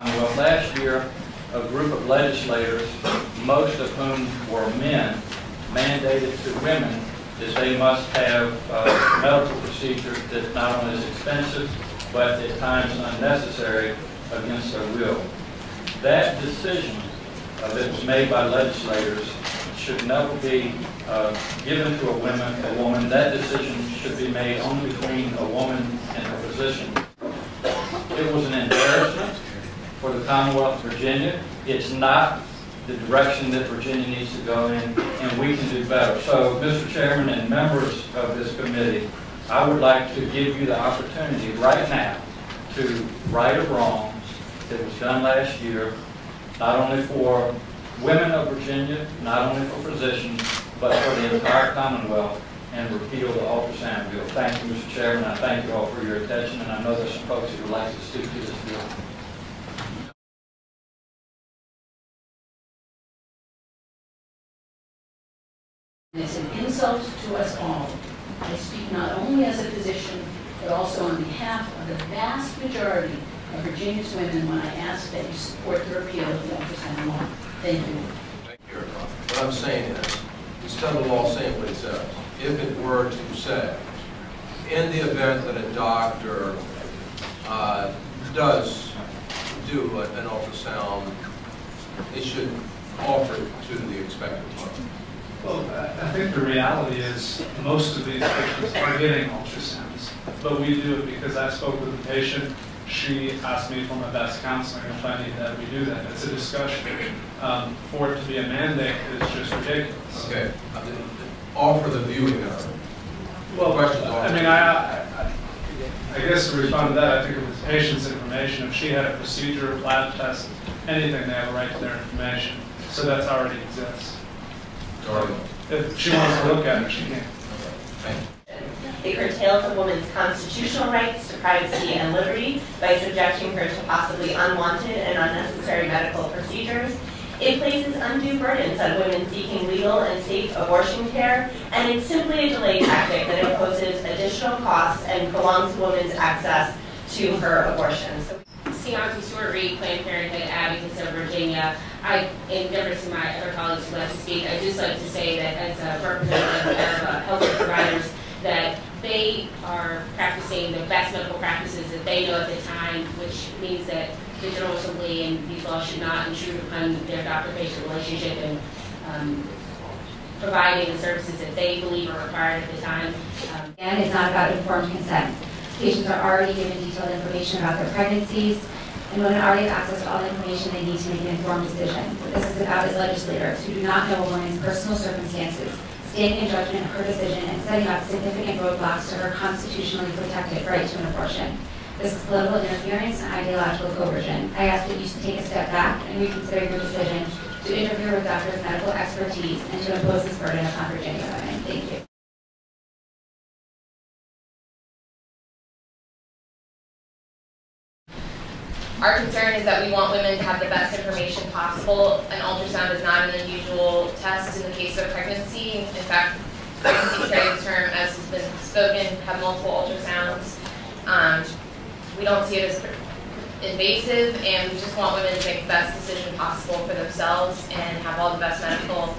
Well, last year, a group of legislators, most of whom were men, mandated to women that they must have medical procedures that not only is expensive, but at times unnecessary against their will. That decision that was made by legislators should never be given to a woman. That decision should be made only between a woman and her physician. It was an embarrassment for the Commonwealth of Virginia. It's not the direction that Virginia needs to go in, and we can do better. So, Mr. Chairman and members of this committee, I would like to give you the opportunity right now to right a wrong that was done last year, not only for women of Virginia, not only for physicians, but for the entire Commonwealth, and repeal the ultrasound bill. Thank you, Mr. Chairman. I thank you all for your attention, and I know there's some folks who would like to speak to this bill. It's an insult to us all. I speak not only as a physician, but also on behalf of the vast majority of Virginia's women when I ask that you support the repeal of the ultrasound law. Thank you. Thank you. What I'm saying is, instead of the law saying what it says, if it were to say, in the event that a doctor does do an ultrasound, they should offer it to the expected mother. Well, I think the reality is most of these patients are getting ultrasounds, but we do it because I spoke with the patient. She asked me for my best counseling if I need that. We do that. It's a discussion. For it to be a mandate is just ridiculous. Okay. Offer the viewing of it. Well, I mean, I guess to respond to that, I think it was the patient's information. If she had a procedure, lab test, anything, they have a right to their information. So that's already exists. If she wants to look at it, she can. It curtails a woman's constitutional rights to privacy and liberty by subjecting her to possibly unwanted and unnecessary medical procedures. It places undue burdens on women seeking legal and safe abortion care, and it's simply a delay tactic that imposes additional costs and prolongs a woman's access to her abortion. Auntie Stewart Reed, Planned Parenthood Advocates of Virginia. In difference to my other colleagues who like to speak, I just like to say that as a representative of healthcare providers, that they are practicing the best medical practices that they know at the time, which means that the General Assembly and these laws should not intrude upon their doctor-patient relationship and providing the services that they believe are required at the time. And it's not about informed consent. Patients are already given detailed information about their pregnancies, and women already have access to all the information they need to make an informed decision. What this is about is legislators who do not know a woman's personal circumstances, standing in judgment of her decision and setting up significant roadblocks to her constitutionally protected right to an abortion. This is political interference and ideological coercion. I ask that you take a step back and reconsider your decision to interfere with doctors' medical expertise and to impose this burden upon Virginia women. Thank you. Our concern is that we want women to have the best information possible. An ultrasound is not an unusual test in the case of pregnancy. In fact, pregnancy carries the term, as has been spoken, have multiple ultrasounds. We don't see it as invasive, and we just want women to make the best decision possible for themselves and have all the best medical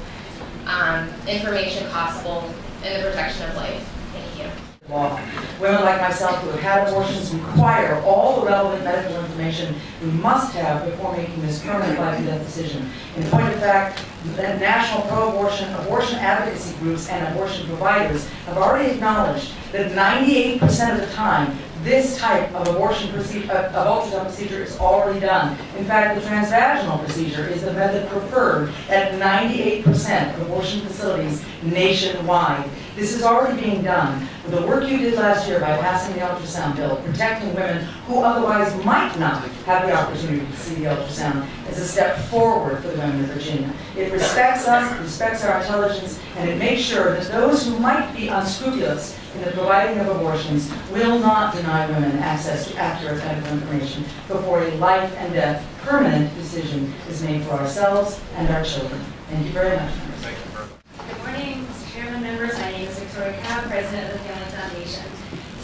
information possible in the protection of life. Thank you. Law. Women like myself who have had abortions require all the relevant medical information we must have before making this permanent life and death decision. In point of fact, the national pro-abortion, abortion advocacy groups, and abortion providers have already acknowledged that 98% of the time this type of abortion procedure, of ultrasound procedure, is already done. In fact, the transvaginal procedure is the method preferred at 98% of abortion facilities nationwide. This is already being done. With the work you did last year by passing the ultrasound bill, protecting women who otherwise might not have the opportunity to see the ultrasound, is a step forward for the women of Virginia. It respects us, respects our intelligence, and it makes sure that those who might be unscrupulous in the providing of abortions will not deny women access to accurate medical information before a life and death permanent decision is made for ourselves and our children. Thank you very much, members. Thank you. Good morning, Mr. Chairman, members. My name is Victoria Cobb, President of the Family Foundation.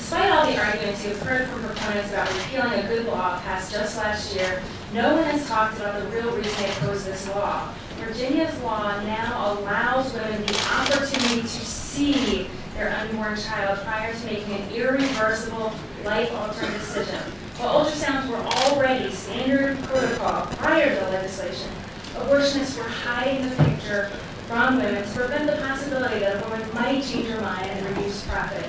Despite all the arguments you've heard from proponents about repealing a good law passed just last year, no one has talked about the real reason they opposed this law. Virginia's law now allows women the opportunity to see their unborn child prior to making an irreversible, life-altering decision. While ultrasounds were already standard protocol prior to the legislation, abortionists were hiding the picture from women to prevent the possibility that a woman might change her mind and reduce profit.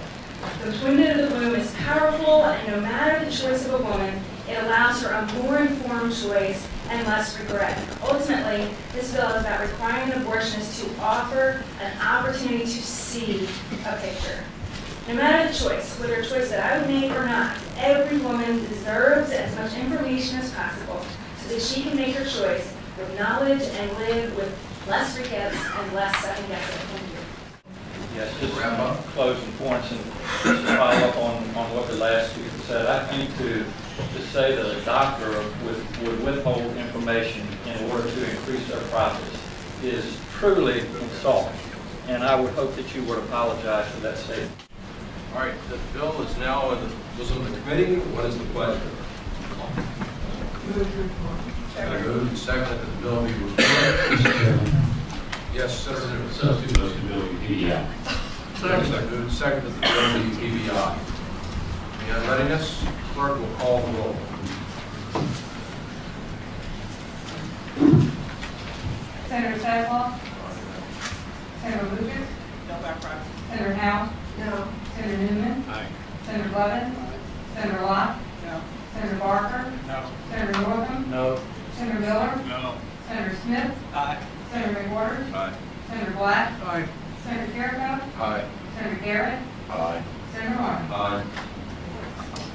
The twin of the womb is powerful, and no matter the choice of a woman, it allows for a more informed choice and less regret. Ultimately, this bill is about requiring an abortionist to offer an opportunity to see a picture. No matter the choice, whether a choice that I would make or not, every woman deserves as much information as possible so that she can make her choice with knowledge and live with less regrets and less second guessing. Thank you. Yes, just closing points and just to follow up on what the last speaker said. I think to say that a doctor would withhold information in order to increase their profits is truly insulting. And I would hope that you would apologize for that statement. All right, the bill is now in the bosom of the committee. What is the pleasure? Moved and seconded that the bill be referred. Yes, Senator Newman. Substitute motion bill UPDI. Moved and seconded that the bill be PBI. Any unreadiness? Clerk will call the roll. Senator Stanislaw? Senator Lucas? Senator Howe? No. Senator Newman? Aye. Senator Levin? Senator Lott? No. Senator Barker? No. Senator Northam? No. Senator Miller? No. Senator Smith? Aye. Senator McWhorter? Aye. Senator Black? Aye. Senator Carrico? Aye. Senator Garrett? Aye. Senator Martin? Aye.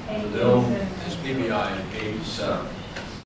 Eight The bill yeas and- is PBI at 87.